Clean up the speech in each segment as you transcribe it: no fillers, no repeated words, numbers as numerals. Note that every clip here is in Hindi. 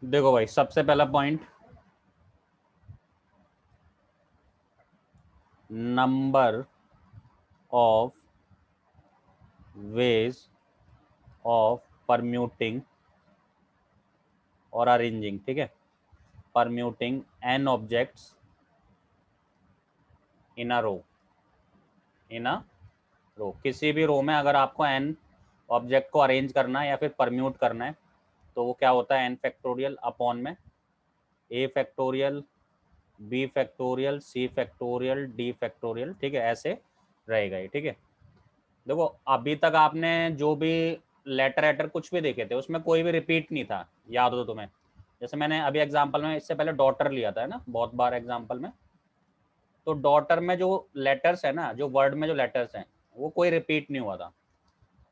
देखो भाई, सबसे पहला point, number of ways of permuting और अरेंजिंग, ठीक है, परम्यूटिंग एन ऑब्जेक्ट्स इन अ रो, इन अ रो, किसी भी रो में अगर आपको एन ऑब्जेक्ट को अरेंज करना है या फिर परम्यूट करना है, तो वो क्या होता है, एन फैक्टोरियल अपॉन में ए फैक्टोरियल, बी फैक्टोरियल, सी फैक्टोरियल, डी फैक्टोरियल, ठीक है, ऐसे रहेगा ये, ठीक है। देखो अभी तक आपने जो भी लेटर एटर कुछ भी देखे थे उसमें कोई भी रिपीट नहीं था, याद हो तो तुम्हें, जैसे मैंने अभी एग्जांपल में इससे पहले डॉटर लिया था, है ना, बहुत बार एग्जांपल में, तो डॉटर में जो लेटर्स है ना, जो वर्ड में जो लेटर्स हैं, वो कोई रिपीट नहीं हुआ था।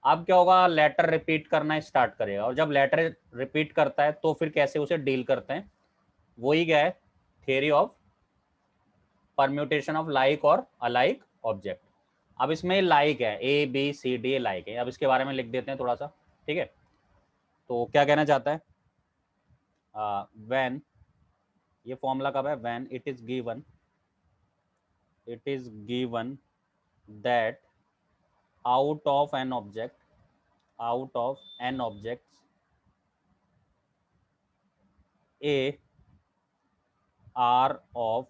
अब क्या होगा, लेटर रिपीट करना स्टार्ट करेगा, और जब लेटर रिपीट करता है तो फिर कैसे उसे डील करते हैं, वही क्या है, theory of permutation of like और अलाइक ऑब्जेक्ट। अब इसमें लाइक है, A B C D like है, अब इसके बारे में लिख देते हैं थोड़ा सा, ठीक है। तो क्या कहना चाहता है, व्हेन, ये फॉर्मूला कब है, when it is given that out of an object, out of an object A R of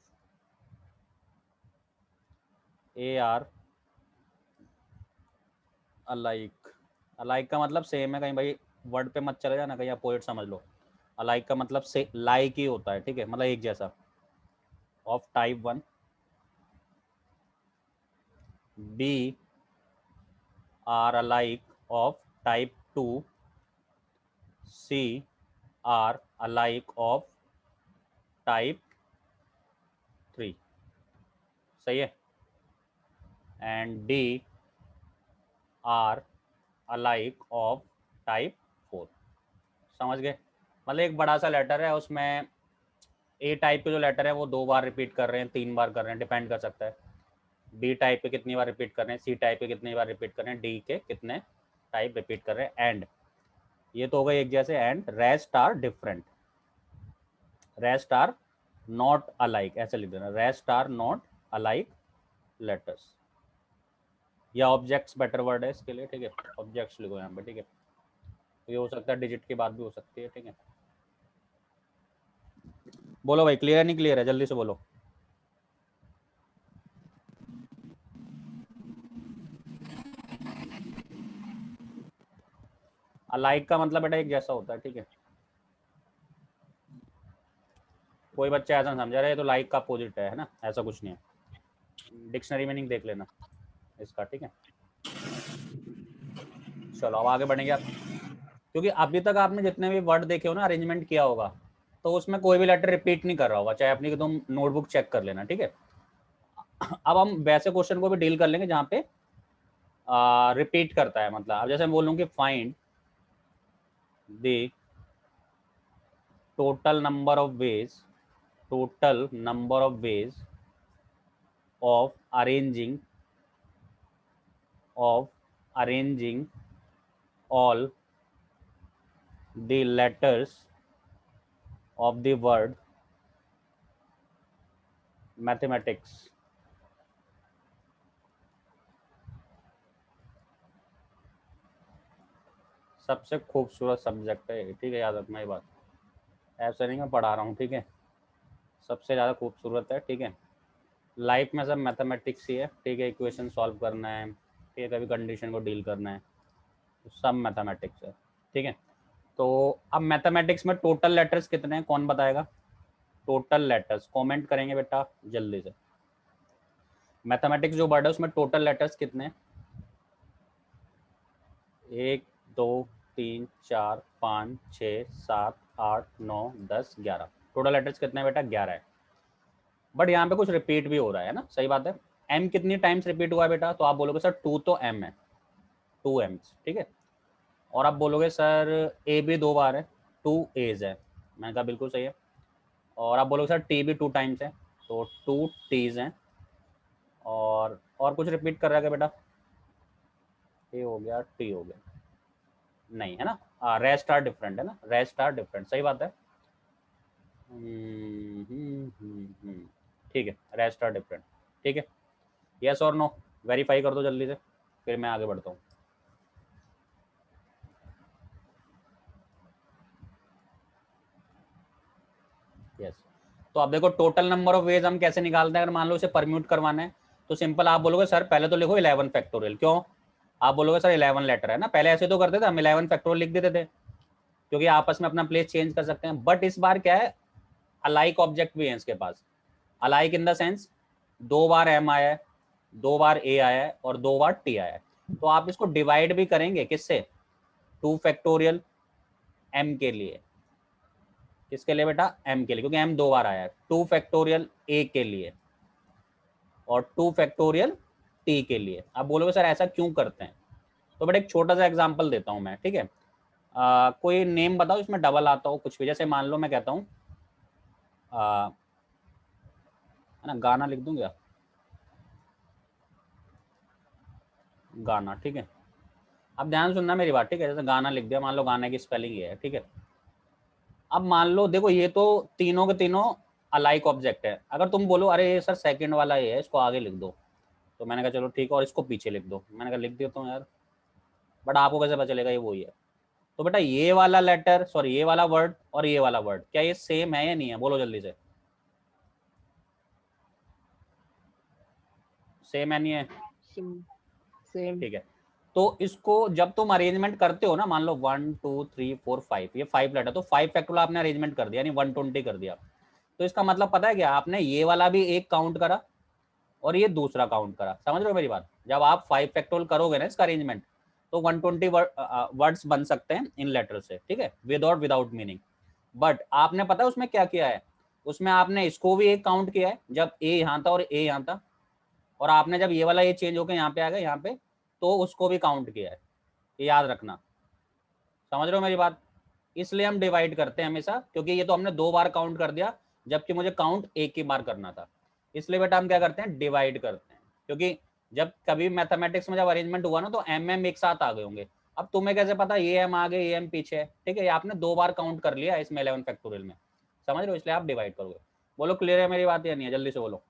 A R alike, alike का मतलब सेम है, कहीं भाई वर्ड पे मत चले जाना, कहीं आप पोएट समझ लो, अलाइक का मतलब से लाइक ही होता है, ठीक है, मतलब एक जैसा, of type one, B are alike of type two, C are alike of type three, सही है, and D are alike of type four. समझ गए, मतलब एक बड़ा सा लेटर है, उसमें ए टाइप के जो लेटर है वो 2 बार रिपीट कर रहे हैं, 3 बार कर रहे हैं, डिपेंड कर सकता है, बी टाइप के कितनी बार रिपीट कर रहे हैं, सी टाइप के कितनी बार रिपीट कर रहे हैं, डी के कितने टाइप रिपीट कर रहे हैं, एंड ये तो हो गई एक जैसे, and rest are different, rest are not alike, ऐसे लिख देना, rest are not alike letters, या ऑब्जेक्ट्स बेटर वर्ड है इसके लिए, ठीक है, ऑब्जेक्ट्स लिखो यहाँ पे, ठीक है, तो ये हो सकता है डिजिट की बात भी हो सकती है, ठीक है। बोलो भाई, क्लियर है नहीं क्लियर है, जल्दी से बोलो। अलाइक का मतलब बेटा एक जैसा होता है, ठीक है, कोई बच्चा ऐसा समझा रहा है तो लाइक का अपोजिट है ना, ऐसा कुछ नहीं है, डिक्शनरी मीनिंग देख लेना इसका, ठीक है। चलो अब आगे बढ़ेंगे आप, क्योंकि अभी तक आपने जितने भी वर्ड देखे हो ना, अरेंजमेंट किया होगा, तो उसमें कोई भी लेटर रिपीट नहीं कर रहा होगा, चाहे अपनी तुम नोटबुक चेक कर लेना, ठीक है। अब हम वैसे क्वेश्चन को भी डील कर लेंगे जहाँ पे रिपीट करता है, मतलब अब जैसे मैं बोलूँ कि find the total number of veg, total number of ways of arranging all the letters of the word mathematics। सबसे खूबसूरत सब्जेक्ट है, ठीक है, याद रखना ये बात, ऐसा नहीं मैं पढ़ा रहा हूँ, ठीक है, सबसे ज़्यादा खूबसूरत है, ठीक है, लाइफ में सब मैथमेटिक्स ही है, ठीक है, इक्वेशन सॉल्व करना है, ठीक है, कभी कंडीशन को डील करना है, तो सब मैथमेटिक्स है, ठीक है। तो अब मैथमेटिक्स में टोटल लेटर्स कितने हैं, कौन बताएगा, टोटल लेटर्स कमेंट करेंगे बेटा जल्दी से, मैथमेटिक्स जो वर्ड है उसमें टोटल लेटर्स कितने हैं, 1 2 3 4 5 6 7 8 9 10 11, टोटल लेटर्स कितने बेटा, 11 है, बट यहाँ पे कुछ रिपीट भी हो रहा है ना, सही बात है, एम कितनी टाइम्स रिपीट हुआ है बेटा, तो आप बोलोगे सर 2 तो एम है, 2 एम्स, ठीक है, और आप बोलोगे सर ए भी 2 बार है, 2 एज है, मैंने कहा बिल्कुल सही है, और आप बोलोगे सर टी भी 2 टाइम्स है, तो 2 टीज हैं, और कुछ रिपीट कर रहा है क्या बेटा, ए हो गया, टी हो गया, नहीं है ना, रेस्ट आर डिफरेंट है ना, रेस्ट आर डिफरेंट, सही बात है, ठीक है, रेस्ट आर डिफरेंट। ठीक है, यस और नो वेरीफाई कर दो जल्दी से, फिर मैं आगे बढ़ता हूँ। यस, तो अब देखो टोटल नंबर ऑफ वेज हम कैसे निकालते हैं। अगर मान लो इसे परम्यूट करवाना है तो सिंपल आप बोलोगे सर पहले तो लिखो 11 फैक्टोरियल। क्यों? आप बोलोगे सर 11 लेटर है ना, पहले ऐसे तो करते थे हम, 11 फैक्टोरियल लिख देते थे क्योंकि आपस में अपना प्लेस चेंज कर सकते हैं। बट इस बार क्या है, अलाइक ऑब्जेक्ट भी है इसके पास। अलाइक इन द सेंस 2 बार एम आया है, 2 बार ए आया है और 2 बार टी आया है। तो आप इसको डिवाइड भी करेंगे किससे, 2 फैक्टोरियल एम के लिए। किसके लिए बेटा? एम के लिए, क्योंकि एम 2 बार आया है। 2 फैक्टोरियल ए के लिए और 2 फैक्टोरियल टी के लिए। आप बोलोगे सर ऐसा क्यों करते हैं, तो बेटा एक छोटा सा एग्जांपल देता हूं मैं, ठीक है। कोई नेम बताओ इसमें डबल आता हो कुछ भी, जैसे मान लो मैं कहता हूँ है ना, गाना लिख दूं क्या, गाना, ठीक है। अब ध्यान सुनना मेरी बात, ठीक है। जैसे गाना लिख दिया, मान लो गाने की स्पेलिंग ये है, ठीक है। अब मान लो देखो ये तो तीनों के तीनों अलाइक ऑब्जेक्ट है। अगर तुम बोलो अरे ये सर सेकंड वाला ये है, इसको आगे लिख दो, तो मैंने कहा चलो ठीक है, और इसको पीछे लिख दो। मैंने कहा लिख देता हूँ यार, बट आपको कैसे पता चलेगा ये वही है। तो बेटा ये वाला लेटर, सॉरी ये वाला वर्ड और ये वाला वर्ड, क्या ये सेम है या नहीं है, बोलो जल्दी से। सेम है नहीं है? सेम। ठीक है, तो इसको जब तुम अरेंजमेंट करते हो ना, मान लो 1 2 3 4 5, ये 5 लेटर, तो 5 फैक्टोरियल आपने अरेंजमेंट कर दिया, यानी 120 कर दिया। तो इसका मतलब पता है क्या, आपने ये वाला भी एक काउंट करा और ये दूसरा काउंट करा। समझ रहे हो मेरी बात? जब आप 5 फैक्टोरियल करोगे ना इसका अरेंजमेंट, तो 120 वर्ड्स बन सकते हैं इन लेटर से, ठीक है, विद और विदाउट मीनिंग। बट आपने पता है उसमें क्या किया है, उसमें आपने इसको भी एक काउंट किया है जब ए यहाँ था और ए यहाँ था, और आपने जब ये वाला ये चेंज होकर यहाँ पे आ गया यहाँ पे, तो उसको भी काउंट किया है। ये याद रखना। समझ रहे हो मेरी बात? इसलिए हम डिवाइड करते हैं हमेशा, क्योंकि ये तो हमने 2 बार काउंट कर दिया जबकि मुझे काउंट एक ही बार करना था। इसलिए बेटा हम क्या करते हैं, डिवाइड करते हैं। क्योंकि जब कभी मैथमेटिक्स में जब अरेंजमेंट हुआ ना, तो एम एम एक साथ आ गए होंगे। अब तुम्हें कैसे पता ये एम आगे ये एम पीछे है, ठीक है, ये आपने 2 बार काउंट कर लिया इसमें 11 फैक्टोरियल में। समझ रहे हो? इसलिए आप डिवाइड करोगे। बोलो क्लियर है मेरी बात या नहीं है, जल्दी से बोलो।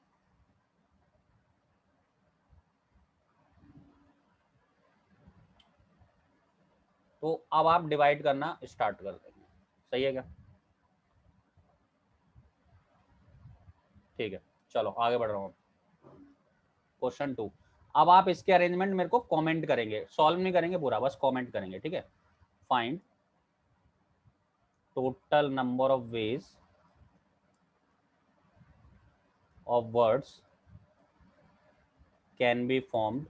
तो अब आप डिवाइड करना स्टार्ट कर देंगे, सही है क्या? ठीक है, चलो आगे बढ़ रहा हूँ। क्वेश्चन 2, अब आप इसके अरेंजमेंट मेरे को कमेंट करेंगे, सॉल्व नहीं करेंगे पूरा, बस कमेंट करेंगे, ठीक है। Find total number of ways of words can be formed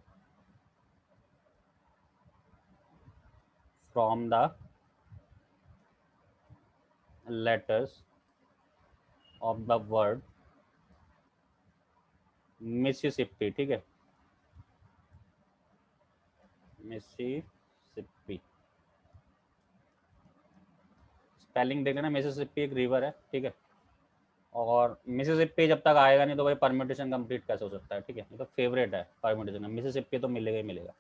from the letters of the word Mississippi, ठीक है, मिसिसिपी। स्पेलिंग देख लेना, मिसिसिपी एक रिवर है, ठीक है। और मिसिसिपी जब तक आएगा नहीं तो भाई परम्यूटेशन कंप्लीट कैसे हो सकता है, ठीक है। ये तो फेवरेट है परम्यूटेशन, मिसिसिपी तो मिलेगा ही मिलेगा।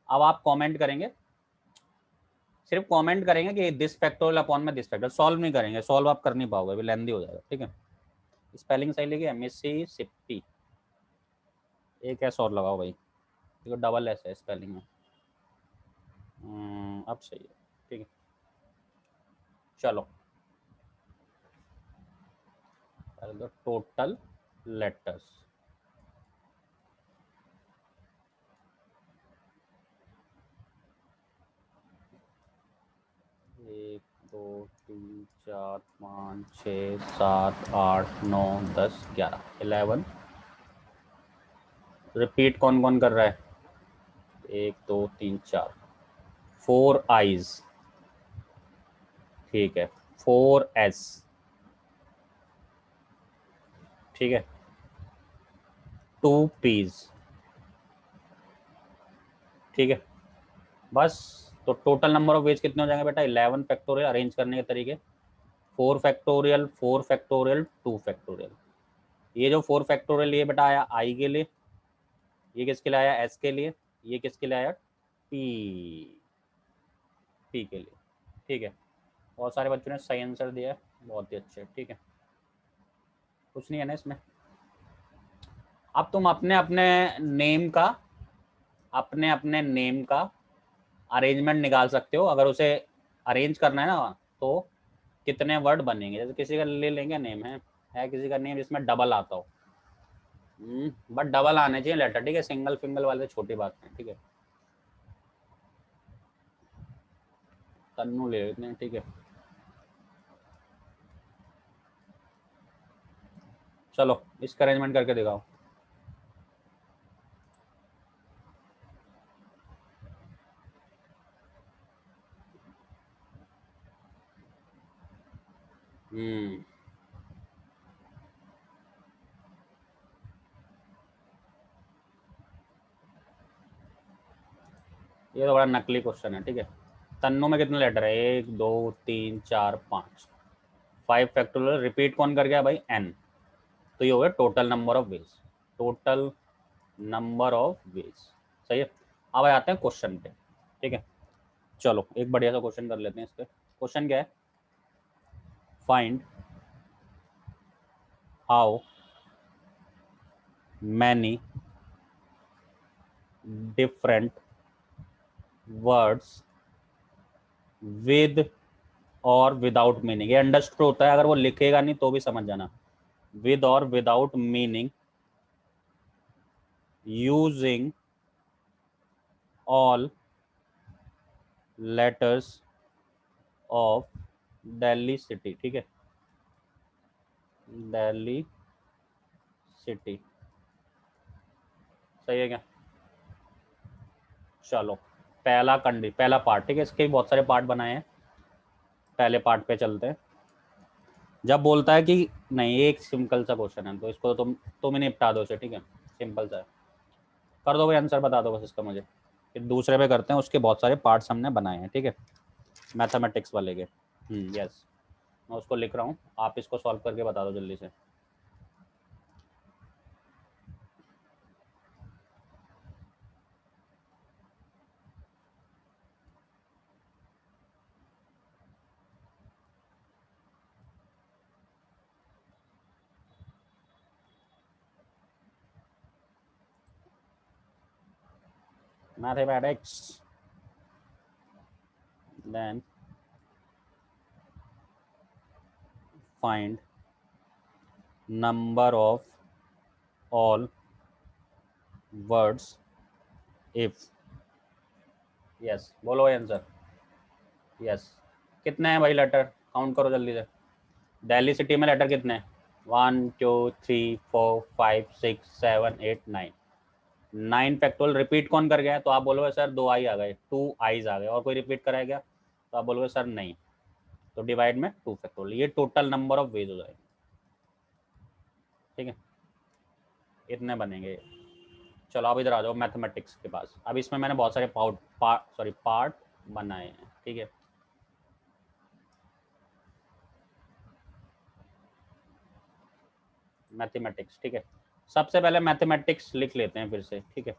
अब आप कमेंट करेंगे, सिर्फ कमेंट करेंगे कि दिस फैक्टोरियल अपॉन में दिस फैक्टोरियल, सॉल्व नहीं करेंगे, सॉल्व आप कर नहीं पाओगे, अभी लेंदी हो जाएगा, ठीक है। स्पेलिंग सही लिखी है, मिसिसिपी। एक एस और लगाओ भाई, देखो डबल एस है स्पेलिंग में। अब सही है, ठीक है। चलो टोटल लेटर्स, एक दो तीन चार पाँच छः सात आठ नौ 10 11 11। रिपीट कौन कौन कर रहा है, 1 2 3 4, 4 आईज, ठीक है, 4 S, ठीक है, 2 P's, ठीक है। बस, तो टोटल नंबर ऑफ वेज कितने हो जाएंगे बेटा, 11 फैक्टोरियल अरेंज करने के तरीके, 4 फैक्टोरियल 4 फैक्टोरियल 2 फैक्टोरियल। ये जो 4 फैक्टोरियल ये बेटा आया आई के लिए, ये किसके लिए आया, एस के लिए, ये किसके लिए आया, पी, पी के लिए, ठीक है। बहुत सारे बच्चों ने सही आंसर दिया है। बहुत ही अच्छे, ठीक है, कुछ नहीं है ना इसमें। अब तुम अपने अपने नेम का अरेंजमेंट निकाल सकते हो। अगर उसे अरेंज करना है ना तो कितने वर्ड बनेंगे। जैसे किसी का ले लेंगे नेम है किसी का नेम जिसमें डबल आता हो, बट डबल आने चाहिए लेटर, ठीक है, सिंगल फिंगल वाले तो छोटी बात है, ठीक है। तन्नू ले लेते हैं, ठीक है। चलो इसका अरेंजमेंट करके दिखाओ। हम्म ये तो बड़ा नकली क्वेश्चन है, ठीक है। तन्नू में कितने लेटर है, 1 2 3 4 5, 5 फैक्टोरियल रिपीट कौन कर गया भाई, एन। तो ये हो गया total number of veg, total number of veg, सही है। अब आते हैं क्वेश्चन पे, ठीक है। चलो एक बढ़िया सा क्वेश्चन कर लेते हैं इस पे। क्वेश्चन क्या है, find how many different words with और विदाउट मीनिंग। ये अंडरस्टूड होता है, अगर वो लिखेगा नहीं तो भी समझ जाना। विद और without meaning using all letters of Delhi city, ठीक है, दिल्ली सिटी, सही है क्या। चलो पहला पार्ट, ठीक है, इसके भी बहुत सारे पार्ट बनाए हैं। पहले पार्ट पे चलते हैं। जब बोलता है कि नहीं, ये एक सिंपल सा क्वेश्चन है तो इसको तो तुम ही निपटा दो, ठीक है, सिंपल सा है, कर दो भाई, आंसर बता दो बस इसका मुझे। फिर दूसरे पे करते हैं, उसके बहुत सारे पार्ट्स हमने बनाए हैं, ठीक है, मैथमेटिक्स वाले के। यस, मैं उसको लिख रहा हूँ, आप इसको सॉल्व करके बता दो जल्दी से। Mathematics, then find number of all words if, yes बोलो आंसर। यस, कितने हैं भाई लेटर, काउंट करो जल्दी से। दिल्ली सिटी में लेटर कितने हैं, 1 2 3 4 5 6 7 8 9, 9 फैक्टोरियल। रिपीट कौन कर गया है, तो आप बोलोगे सर 2 आई आ गए, 2 आईज आ गए, और कोई रिपीट कराया गया तो आप बोलोगे सर नहीं, तो डिवाइड में 2 फैक्टोरियल, ये टोटल नंबर ऑफ वेज हो जाएगा, ठीक है, इतने बनेंगे। चलो अब इधर आ जाओ मैथमेटिक्स के पास। अब इसमें मैंने बहुत सारे पार्ट बनाए हैं, ठीक है। मैथमेटिक्स, ठीक है, सबसे पहले मैथमेटिक्स लिख लेते हैं फिर से, ठीक है,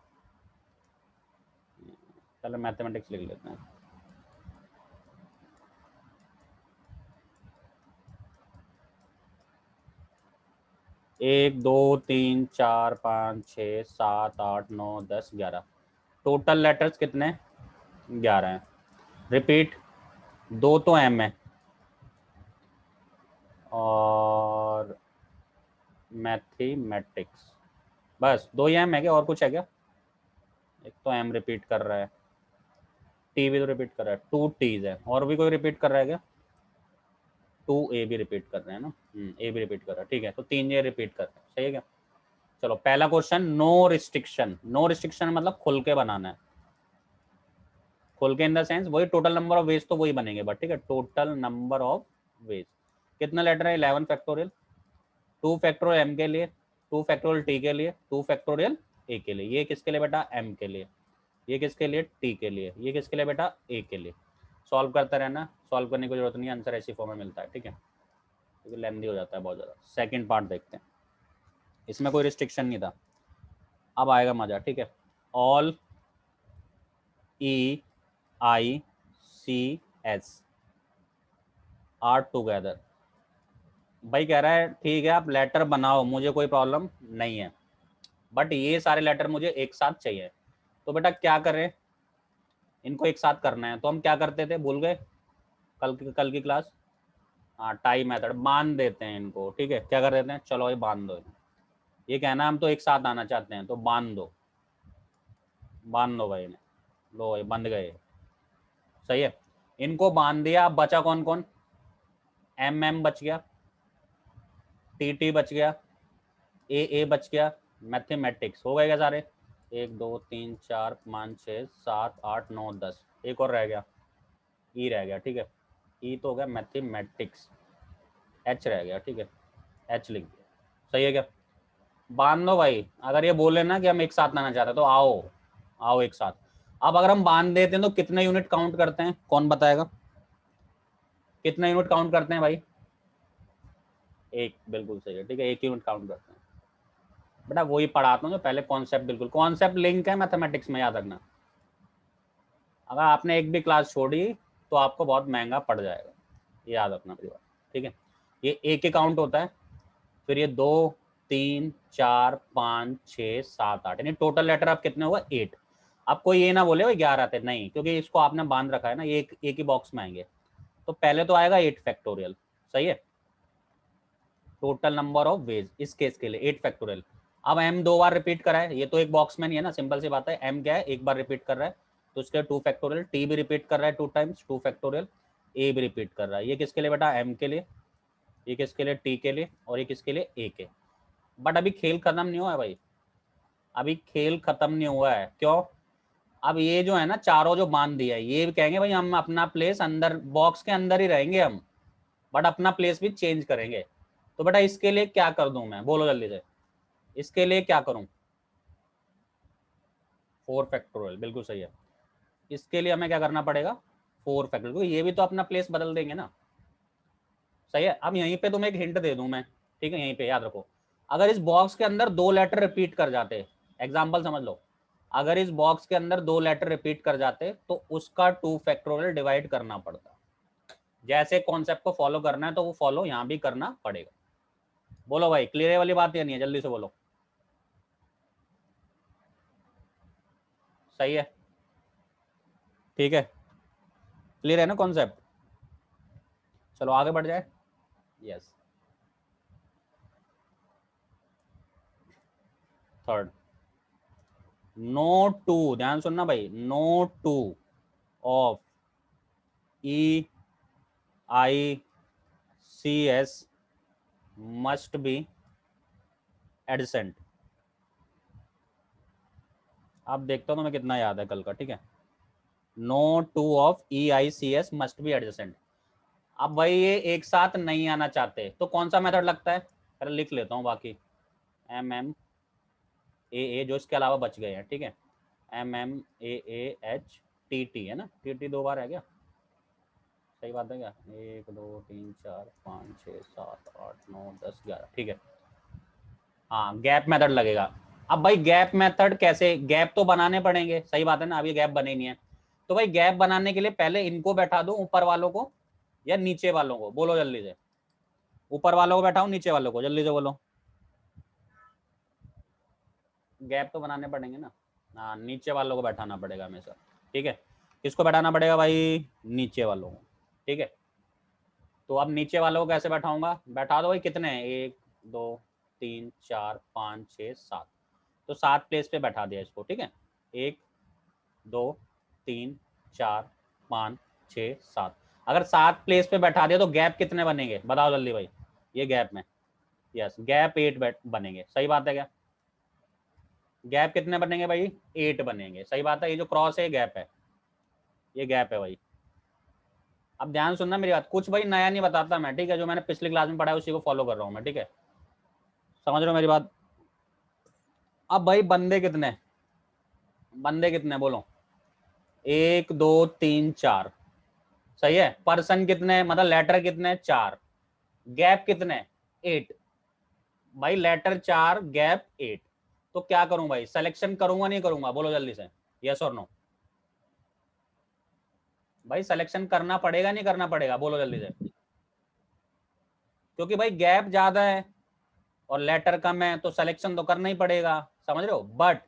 पहले मैथमेटिक्स लिख लेते हैं। 1 2 3 4 5 6 7 8 9 10 11, टोटल लेटर्स कितने, 11 हैं। रिपीट, 2 तो एम है, और मैथमेटिक्स, बस 2 ही एम है क्या, और कुछ है क्या। एक तो एम रिपीट कर रहा है, टी भी तो रिपीट कर रहा है, 2 टीज है, और भी कोई रिपीट कर रहा है क्या, 2 ए भी रिपीट कर रहे हैं ना, ए भी रिपीट कर रहा है, ठीक है, तो 3 ये रिपीट कर रहे हैं, सही है क्या। चलो पहला question, no restriction. No restriction मतलब खुल के बनाना है, खुल के इन द सेंस वही टोटल नंबर ऑफ वेज तो वही बनेंगे, बट ठीक है, टोटल नंबर ऑफ वेज कितना लेटर है, 11 फैक्टोरियल, 2 फैक्टोरियल एम के लिए, 2 फैक्टोरियल टी के लिए, 2 फैक्टोरियल ए के लिए, ये किसके लिए बेटा, एम के लिए, ये किसके लिए, टी के लिए, ये किसके लिए बेटा, ए के लिए। सॉल्व करते रहना, सॉल्व करने की जरूरत नहीं है, आंसर ऐसी फॉर्म में मिलता है, ठीक है, क्योंकि लेंदी हो जाता है बहुत ज़्यादा। सेकंड पार्ट देखते हैं, इसमें कोई रिस्ट्रिक्शन नहीं था, अब आएगा मजा, ठीक है। All E I C S are together भाई कह रहा है ठीक है आप लेटर बनाओ, मुझे कोई प्रॉब्लम नहीं है, बट ये सारे लेटर मुझे एक साथ चाहिए। तो बेटा क्या करें, इनको एक साथ करना है, तो हम क्या करते थे, भूल गए कल की क्लास? हाँ, टाई मेथड, बांध देते हैं इनको, ठीक है, क्या कर देते हैं, चलो भाई बांध दो। ये कहना हम तो एक साथ आना चाहते हैं, तो बांध दो, बांध दो भाई ने, लो भाई बंध गए, सही है। इनको बांध दिया, अब बचा कौन कौन, एम बच गया, टी बच गया, ए बच गया, मैथमेटिक्स हो गए क्या सारे, 1 2 3 4 5 6 7 8 9 10, एक और रह गया, ई रह गया, ठीक है, ई तो हो गया मैथमेटिक्स, एच रह गया, ठीक है, एच लिख दिया, सही है क्या। बांध दो भाई, अगर ये बोले ना कि हम एक साथ आना चाहते हैं तो आओ, आओ एक साथ। अब अगर हम बांध देते हैं तो कितने यूनिट काउंट करते हैं, कौन बताएगा, कितने यूनिट काउंट करते हैं भाई, एक, बिल्कुल सही है, ठीक है, एक यूनिट काउंट करते हैं। बेटा वही पढ़ाता हूँ जो पहले कॉन्सेप्ट, बिल्कुल कॉन्सेप्ट लिंक है मैथमेटिक्स में, याद रखना। अगर आपने एक भी क्लास छोड़ी तो आपको बहुत महंगा पड़ जाएगा, याद रखना मेरी बात, ठीक है। ये एक ही काउंट होता है, फिर ये 2 3 4 5 6 7 8, यानी टोटल लेटर आप कितने हुआ 8। अब कोई ये ना बोले भाई 11 थे, नहीं, क्योंकि इसको आपने बांध रखा है ना, ये एक ही बॉक्स में आएंगे, तो पहले तो आएगा 8 फैक्टोरियल, सही है, टोटल नंबर ऑफ वेज इस केस के लिए 8 फैक्टोरियल। अब m 2 बार रिपीट करा है, ये तो एक बॉक्स में नहीं है ना, सिंपल सी बात है, m क्या है, एक बार रिपीट कर रहा है, तो उसके 2 फैक्टोरियल, t भी रिपीट कर रहा है 2 टाइम्स 2 फैक्टोरियल, a भी रिपीट कर रहा है, ये किसके लिए बेटा, m के लिए, ये किसके लिए, t के लिए, और ये किसके लिए, a के। बट अभी खेल खत्म नहीं हुआ है भाई, अभी खेल खत्म नहीं हुआ है, क्यों, अब ये जो है ना चारों जो बांध दिया है, ये कहेंगे भाई हम अपना प्लेस अंदर बॉक्स के अंदर ही रहेंगे हम, बट अपना प्लेस भी चेंज करेंगे। तो बेटा इसके लिए क्या कर दूं मैं, बोलो जल्दी से, इसके लिए क्या करूं, 4 फैक्टोरियल, बिल्कुल सही है। इसके लिए हमें क्या करना पड़ेगा, 4 फैक्टोरियल, क्योंकि ये भी तो अपना प्लेस बदल देंगे ना, सही है। अब यहीं पे तुम्हें एक हिंट दे दूं मैं, ठीक है, यहीं पे याद रखो, अगर इस बॉक्स के अंदर 2 लेटर रिपीट कर जाते, एग्जाम्पल समझ लो, अगर इस बॉक्स के अंदर 2 लेटर रिपीट कर जाते तो उसका 2 फैक्टोरियल डिवाइड करना पड़ता। जैसे कॉन्सेप्ट को फॉलो करना है तो वो फॉलो यहाँ भी करना पड़ेगा। बोलो भाई क्लियर है वाली बात या नहीं है, जल्दी से बोलो, सही है, ठीक है, क्लियर है ना कॉन्सेप्ट, चलो आगे बढ़ जाए। यस, थर्ड, नो टू, ध्यान सुनना भाई, no two of E I C S must be adjacent. अब देखता हूँ तुम्हें कितना याद है कल का, ठीक है, no two of E I C S must be adjacent. अब भाई ये एक साथ नहीं आना चाहते तो कौन सा मेथड लगता है, पहले लिख लेता हूँ बाकी, एम ए जो इसके अलावा बच गए हैं, ठीक है, MMAAH TT है ना, TT 2 बार है क्या, सही बात है क्या, 1 2 3 4 5 6 7 8 9 10 11, ठीक है, हाँ गैप मेथड लगेगा। अब भाई गैप मेथड कैसे, गैप तो बनाने पड़ेंगे, सही बात है ना, अब ये गैप बने नहीं है, तो भाई गैप बनाने के लिए पहले इनको बैठा दो, ऊपर वालों को या नीचे वालों को, बोलो जल्दी से, ऊपर वालों को बैठाओ नीचे वालों को, जल्दी से बोलो, गैप तो बनाने पड़ेंगे ना, हाँ नीचे वालों को बैठाना पड़ेगा हमेशा, ठीक है, किसको बैठाना पड़ेगा भाई, नीचे वालों को, ठीक है। तो अब नीचे वालों को कैसे बैठाऊंगा, बैठा दो भाई, कितने हैं, 1 2 3 4 5 6 7, तो 7 प्लेस पे बैठा दिया इसको, ठीक है, 1 2 3 4 5 6 7, अगर 7 प्लेस पे बैठा दिया तो गैप कितने बनेंगे बताओ जल्दी भाई, ये गैप में, यस गैप 8 बनेंगे, सही बात है क्या, गैप कितने बनेंगे भाई, 8 बनेंगे, सही बात है, ये जो क्रॉस है गैप है, ये गैप है भाई। अब ध्यान सुनना मेरी बात, कुछ भाई नया नहीं बताता मैं, ठीक है, जो मैंने पिछली क्लास में पढ़ा है उसी को फॉलो कर रहा हूँ मैं, ठीक है, समझ रहे हो मेरी बात। अब भाई बंदे कितने, बंदे कितने बोलो, 1 2 3 4, सही है, पर्सन कितने, मतलब लेटर कितने 4, गैप कितने 8, भाई लेटर 4 गैप 8, तो क्या करूं भाई, सिलेक्शन करूंगा नहीं करूंगा, बोलो जल्दी से, यस और नो, भाई सिलेक्शन करना पड़ेगा नहीं करना पड़ेगा, बोलो जल्दी से, क्योंकि भाई गैप ज्यादा है और लेटर कम है तो सिलेक्शन तो करना ही पड़ेगा, समझ रहे हो। बट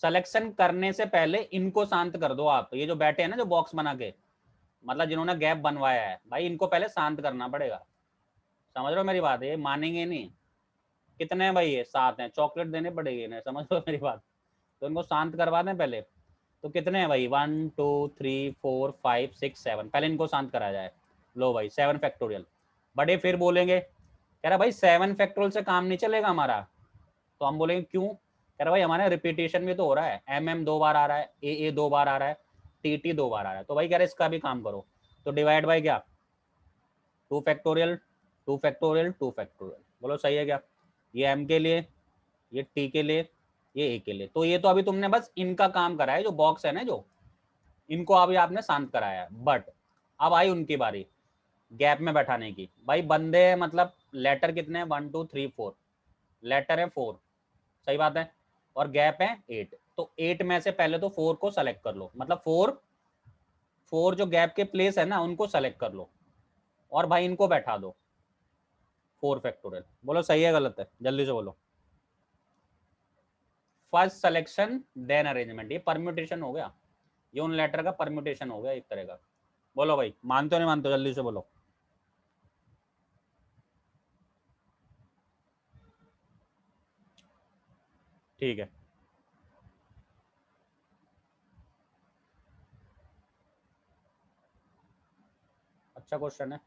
सिलेक्शन करने से पहले इनको शांत कर दो आप, ये जो बैठे हैं ना जो बॉक्स बना के, मतलब जिन्होंने गैप बनवाया है भाई, इनको पहले शांत करना पड़ेगा, समझ रहे हो मेरी बात, ये मानेंगे नहीं। कितने हैं भाई, ये 7 हैं, चॉकलेट देने पड़ेगी इन्हें, समझ लो मेरी बात। तो इनको शांत करवा दें पहले। तो कितने हैं भाई, 1 2 3 4 5 6 7, पहले इनको शांत कराया जाए। लो भाई 7 फैक्टोरियल। बड़े फिर बोलेंगे, कह रहा भाई 7 फैक्टोरियल से काम नहीं चलेगा हमारा। तो हम बोलेंगे क्यों, कह रहा भाई हमारे रिपीटेशन भी तो हो रहा है, MM 2 बार आ रहा है, AA 2 बार आ रहा है, TT 2 बार आ रहा है, तो भाई कह रहे इसका भी काम करो। तो डिवाइड बाई क्या, 2 फैक्टोरियल 2 फैक्टोरियल 2 फैक्टोरियल, बोलो सही है क्या। ये M के लिए, ये T के लिए, ये A के लिए। तो ये तो अभी तुमने बस इनका काम करा है, जो बॉक्स है ना जो, इनको अभी आपने शांत कराया है। बट अब आई उनकी बारी गैप में बैठाने की। भाई बंदे मतलब लेटर कितने हैं, 1 2 3 4, लेटर है 4, सही बात है, और गैप है 8। तो 8 में से पहले तो 4 को सेलेक्ट कर लो, मतलब 4 जो गैप के प्लेस है ना उनको सेलेक्ट कर लो, और भाई इनको बैठा दो 4 फैक्टोरियल। बोलो सही है गलत है, जल्दी से बोलो। फर्स्ट सिलेक्शन देन अरेंजमेंट, ये परम्यूटेशन हो गया, ये उन लेटर का परम्यूटेशन हो गया एक तरह का। बोलो भाई मानते हो नहीं मानते हो, जल्दी से बोलो। ठीक है, अच्छा क्वेश्चन है,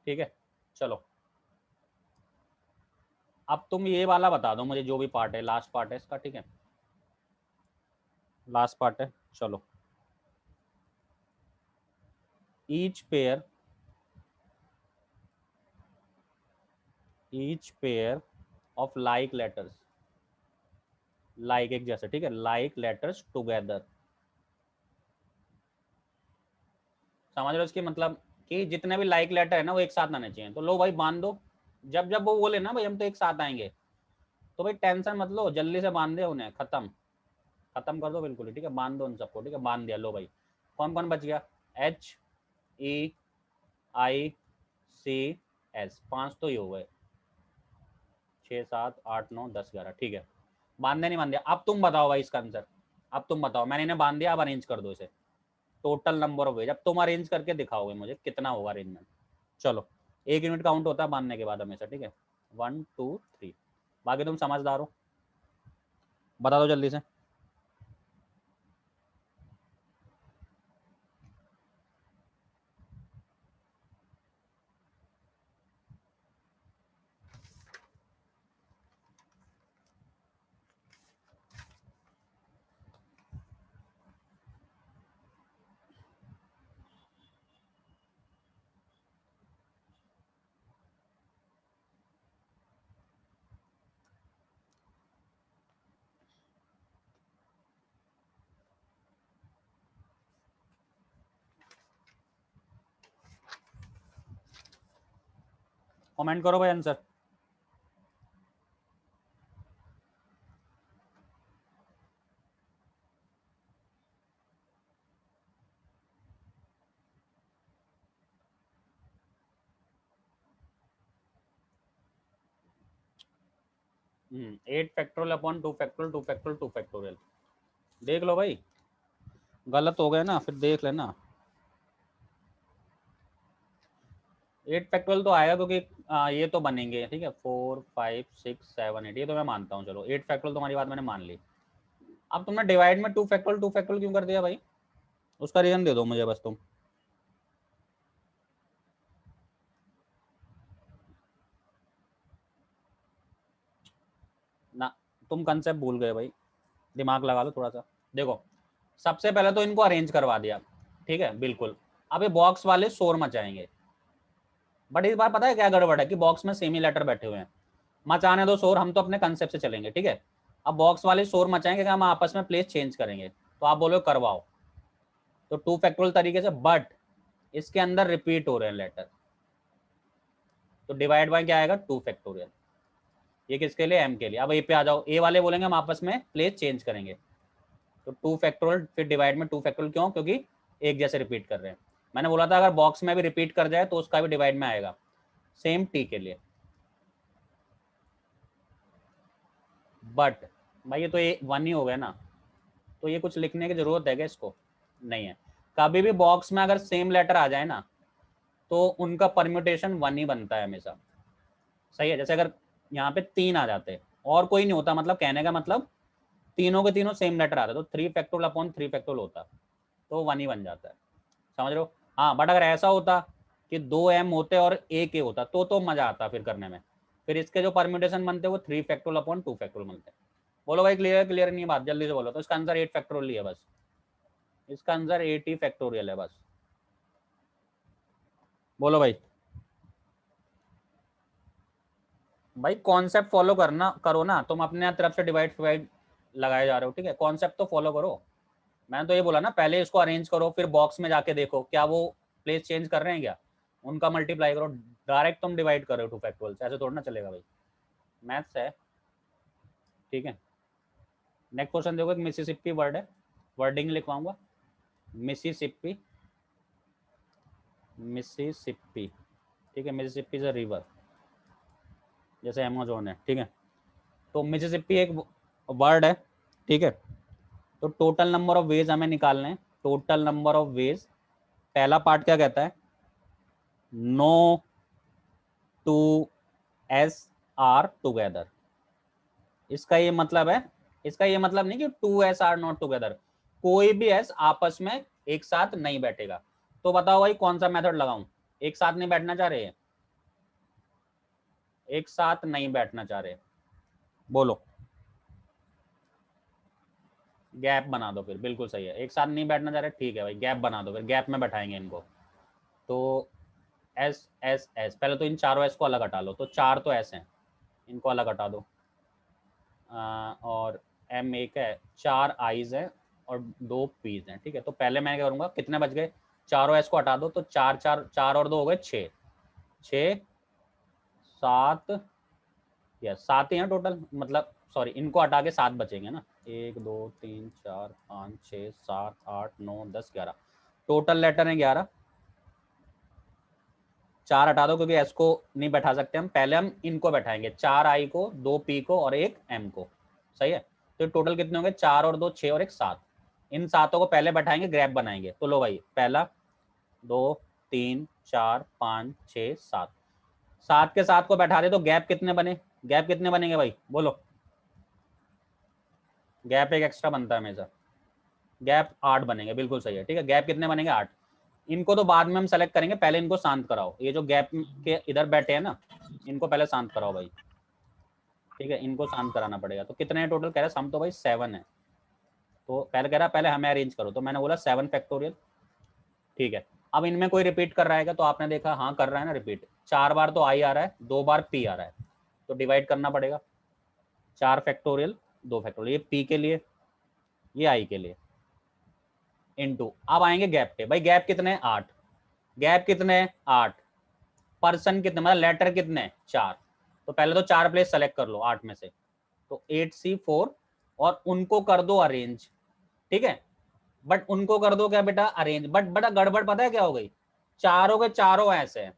ठीक है चलो। अब तुम ये वाला बता दो मुझे, जो भी पार्ट है, लास्ट पार्ट है इसका, ठीक है लास्ट पार्ट है, चलो। Each pair of like letters, like एक जैसे, ठीक है, लाइक लेटर्स टुगेदर, समझ लो इसकी मतलब कि जितने भी लाइक लेटर है ना वो एक साथ आने चाहिए। तो लो भाई बांध दो, जब जब वो बोले ना भाई हम तो एक साथ आएंगे, तो भाई टेंशन मत लो, जल्दी से बांध दे उन्हें, खत्म खत्म कर दो बिल्कुल, ठीक है बांध दो उन सबको, ठीक है बांध दिया। लो भाई कौन कौन बच गया, HEICS, 5 तो ये हो गए, 6 7 8 9 10 11, ठीक है बांधने नहीं बांध दिया। अब तुम बताओ भाई इसका आंसर, अब तुम बताओ, मैंने इन्हें बांध दिया, अब अरेंज कर दो इसे, टोटल नंबर ऑफ वेज अब तुम अरेंज करके दिखाओगे मुझे कितना होगा अरेंजमेंट। चलो 1 यूनिट काउंट होता है बांधने के बाद हमेशा, ठीक है 1 2 3, बाकी तुम समझदार हो, बता दो जल्दी से। कमेंट करो भाई answer. Eight factorial upon 2 factorial 2 factorial 2 factorial, देख लो भाई गलत हो गए ना फिर देख लेना। 8 फैक्टोरियल तो आएगा क्योंकि ये तो बनेंगे, ठीक है 4 5 6 7 8, ये तो मैं मानता हूँ, चलो 8 फैक्टोरियल तुम्हारी बात मैंने मान ली। अब तुमने डिवाइड में 2 फैक्टोरियल क्यों कर दिया भाई, उसका रीजन दे दो मुझे बस तुम। ना तुम कंसेप्ट भूल गए भाई, दिमाग लगा लो थोड़ा सा। देखो सबसे पहले तो इनको अरेंज करवा दिया, ठीक है बिल्कुल। अब ये बॉक्स वाले शोर मचाएंगे, बट इस बार पता है क्या गड़बड़ है कि बॉक्स में सेमी लेटर बैठे हुए हैं, मचाने दो शोर, हम तो अपने कंसेप्ट से चलेंगे, ठीक है। अब बॉक्स वाले शोर मचाएंगे कि हम आपस में प्लेस चेंज करेंगे, तो आप बोलो करवाओ, तो 2 फैक्टोरियल तरीके से, बट इसके अंदर रिपीट हो रहे हैं लेटर, तो डिवाइड बाय क्या आएगा 2 फैक्टोरियल। ये किसके लिए, M के लिए। अब ए पे आ जाओ, ए वाले बोलेंगे हम आपस में प्लेस चेंज करेंगे, तो 2 फैक्टोरियल फिर डिवाइड में 2 फैक्टोरियल, क्यों, क्योंकि एक जैसे रिपीट कर रहे हैं। मैंने बोला था अगर बॉक्स में भी रिपीट कर जाए तो उसका भी डिवाइड में आएगा, सेम टी के लिए। बट भाई ये तो ये 1 ही हो गया ना, तो ये कुछ लिखने की जरूरत है क्या इसको? नहीं है। कभी भी बॉक्स में अगर सेम लेटर आ जाए ना तो उनका परम्यूटेशन 1 ही बनता है हमेशा। सही है। जैसे अगर यहाँ पे 3 आ जाते और कोई नहीं होता, मतलब कहने का मतलब तीनों के तीनों सेम लेटर आते तो 3 फैक्टोरियल अपॉन 3 फैक्टोरियल होता, तो 1 ही बन जाता है। समझ रहे हो? हाँ, बट अगर ऐसा होता कि 2m होते और एक ए होता तो मजा आता फिर करने में। फिर इसके जो परम्यूटेशन बनते वो 3 फैक्टोरियल अपॉन 2 फैक्टोरियल बनते। बोलो भाई, क्लियर क्लियर नहीं बात? जल्दी से बोलो। तो इसका आंसर 8 फैक्टोरियल ही है बस, इसका आंसर 8 ही फैक्टोरियल है बस। बोलो भाई। भाई कॉन्सेप्ट फॉलो करना करो ना, तुम अपने तरफ से डिवाइड डिवाइड लगाए जा रहे हो, ठीक है? कॉन्सेप्ट तो फॉलो करो। मैंने तो ये बोला ना, पहले इसको अरेंज करो, फिर बॉक्स में जाके देखो क्या वो प्लेस चेंज कर रहे हैं क्या, उनका मल्टीप्लाई करो। डायरेक्ट तुम डिवाइड करो 2 फैक्टोरियल, ऐसे थोड़ा ना चलेगा भाई, मैथ्स है, ठीक है? नेक्स्ट क्वेश्चन देखो, एक मिसिसिपी वर्ड है, वर्डिंग लिखवाऊंगा। मिसिसिपी, मिसिसिपी, ठीक है? मिसिसिपी इज अ रिवर, जैसे अमेजोन है, ठीक है? तो मिसिसिपी एक वर्ड है, ठीक है? तो टोटल नंबर ऑफ वेज हमें निकालने हैं। टोटल नंबर ऑफ वेज, पहला पार्ट क्या कहता है? No two S are together. इसका ये मतलब है, इसका ये मतलब नहीं कि 2s आर नॉट टुगेदर, कोई भी एस आपस में एक साथ नहीं बैठेगा। तो बताओ भाई कौन सा मेथड लगाऊं? एक साथ नहीं बैठना चाह रहे हैं, एक साथ नहीं बैठना चाह रहे, बोलो। गैप बना दो फिर, बिल्कुल सही है। एक साथ नहीं बैठना चाह रहे, ठीक है भाई, गैप बना दो, फिर गैप में बैठाएंगे इनको। तो एस एस एस, पहले तो इन चारों एस को अलग हटा लो, तो 4 तो एस हैं, इनको अलग हटा दो। और एम एक है, 4 आईज है और 2 पीज हैं, ठीक है? तो पहले मैं क्या करूँगा, कितने बच गए? चारों एस को हटा दो, तो 4 4 4 और 2 हो गए 6, 6 7, या 7 ही हैं टोटल, मतलब सॉरी, इनको हटा के 7 बचेंगे ना। 1 2 3 4 5 6 7 8 9 10 11, टोटल लेटर है 11। 4 हटा दो क्योंकि एस को नहीं बैठा सकते हम, पहले हम इनको बैठाएंगे, 4 आई को, 2 पी को और 1 एम को। सही है? तो टोटल कितने होंगे? 4 और 2 6 और 1 7। इन सातों को पहले बैठाएंगे, ग्रैप बनाएंगे। तो लो भाई, पहला 2 3 4 5 6 7, 7 के 7 को बैठा दे तो गैप कितने बने? गैप कितने बनेंगे भाई, बोलो? गैप एक एक्स्ट्रा बनता है हमेशा, गैप 8 बनेंगे, बिल्कुल सही है, ठीक है? गैप कितने बनेंगे? 8। इनको तो बाद में हम सेलेक्ट करेंगे, पहले इनको शांत कराओ। ये जो गैप के इधर बैठे हैं ना, इनको पहले शांत कराओ भाई, ठीक है? इनको शांत कराना पड़ेगा। तो कितने हैं टोटल? कह रहा है सम तो भाई 7 है। तो पहले कह रहा पहले हमें अरेंज करो, तो मैंने बोला 7 फैक्टोरियल, ठीक है? अब इनमें कोई रिपीट कर रहा है तो आपने देखा, हाँ कर रहा है ना रिपीट। 4 बार तो आई आ रहा है, 2 बार पी आ रहा है, तो डिवाइड करना पड़ेगा। 4 फैक्टोरियल 2 फैक्टोरियल, ये पी के लिए, ये आई के लिए, इनटू। अब आएंगे गैप पे। भाई गैप कितने? 8। गैप कितने? 8। पर्सन कितने, मतलब लेटर कितने? 4। तो पहले तो 4 प्लेस सेलेक्ट कर लो 8 में से, तो 8C4, और उनको कर दो अरेंज, ठीक है? बट उनको कर दो क्या बेटा? अरेंज। बट बड़ा गड़बड़ पता है क्या हो गई? चारों के चारों ऐसे हैं,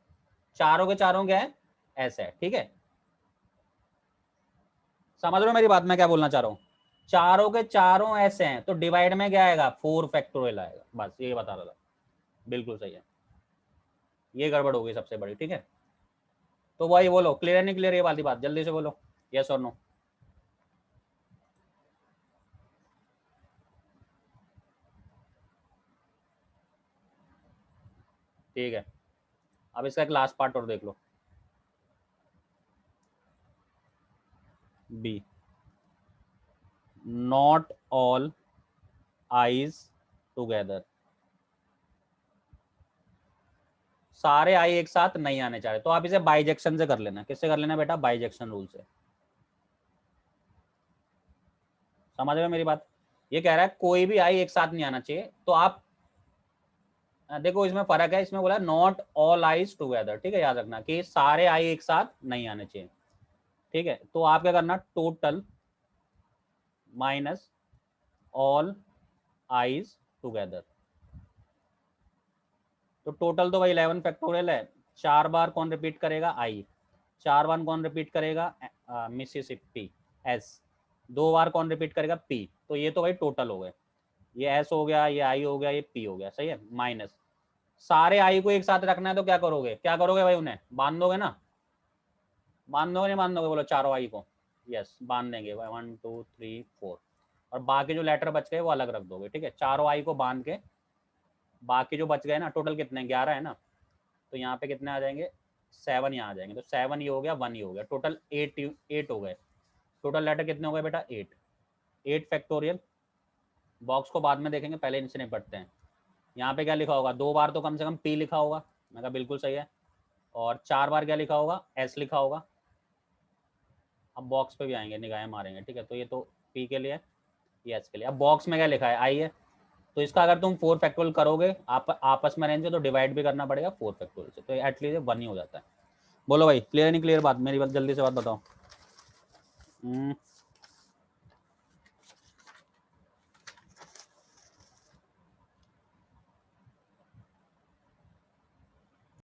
चारों के चारों क्या है? ऐसे है, ठीक है? समझ रहे हो मेरी बात, मैं क्या बोलना चाह रहा हूँ? चारों के चारों ऐसे हैं, तो डिवाइड में क्या आएगा? 4 फैक्टोरियल आएगा, बस ये बता रहा था। बिल्कुल सही है, ये गड़बड़ हो गई सबसे बड़ी, ठीक है? तो वही बोलो, क्लियर है नहीं क्लियर ये वाली बात? जल्दी से बोलो, यस और नो। ठीक है, अब इसका एक लास्ट पार्ट और देख लो। B, not all I's together. सारे आई एक साथ नहीं आने चाहिए, तो आप इसे बाइजेक्शन से कर लेना। किससे कर लेना बेटा? बाइजेक्शन रूल से। समझ रहे हो मेरी बात? ये कह रहा है कोई भी आई एक साथ नहीं आना चाहिए, तो आप देखो इसमें फर्क है, इसमें बोला नॉट ऑल आईज टुगेदर, ठीक है? याद रखना कि सारे आई एक साथ नहीं आने चाहिए, ठीक है? तो आप क्या करना, total minus all I's together, तो टोटल तो भाई 11 फैक्टोरियल है। 4 बार कौन रिपीट करेगा, आई। 4 बार कौन रिपीट करेगा, मिसिसिपी, एस। 2 बार कौन रिपीट करेगा, पी। तो ये तो भाई टोटल हो गए, ये एस हो गया, ये आई हो गया, ये पी हो गया, सही है। माइनस सारे आई को एक साथ रखना है तो क्या करोगे, क्या करोगे भाई, उन्हें बांध दोगे ना, बांध दोगे नहीं बांध दोगे, बोलो चारों आई को। यस बांध देंगे, 1 2 3 4। और बाकी जो लेटर बच गए वो अलग रख दोगे, ठीक है। चारों आई को बांध के बाकी जो बच गए ना, टोटल कितने, 11 है ना, तो यहाँ पे कितने आ जाएंगे, 7 यहाँ आ जाएंगे। तो 7 ये हो गया, 1 ये हो गया, टोटल 8 हो गए। टोटल लेटर कितने हो गए बेटा, 8 फैक्टोरियल। बॉक्स को बाद में देखेंगे, पहले इनसे निपटते हैं। यहाँ पे क्या लिखा होगा, 2 बार तो कम से कम पी लिखा होगा, मैं कहा बिल्कुल सही है। और 4 बार क्या लिखा होगा, एस लिखा होगा। अब बॉक्स पे भी आएंगे, निगाहें मारेंगे, ठीक है। तो ये तो पी के लिए है, ये एस के लिए। अब बॉक्स में क्या लिखा है, आई है। तो इसका अगर तुम 4 फैक्टोरियल करोगे आपस में रहेंगे तो डिवाइड भी करना पड़ेगा 4 फैक्टोरियल से, तो एटलीस्ट 1 ही हो जाता है। बोलो भाई, क्लियर नहीं क्लियर बात, मेरी बात जल्दी से बात बताओ।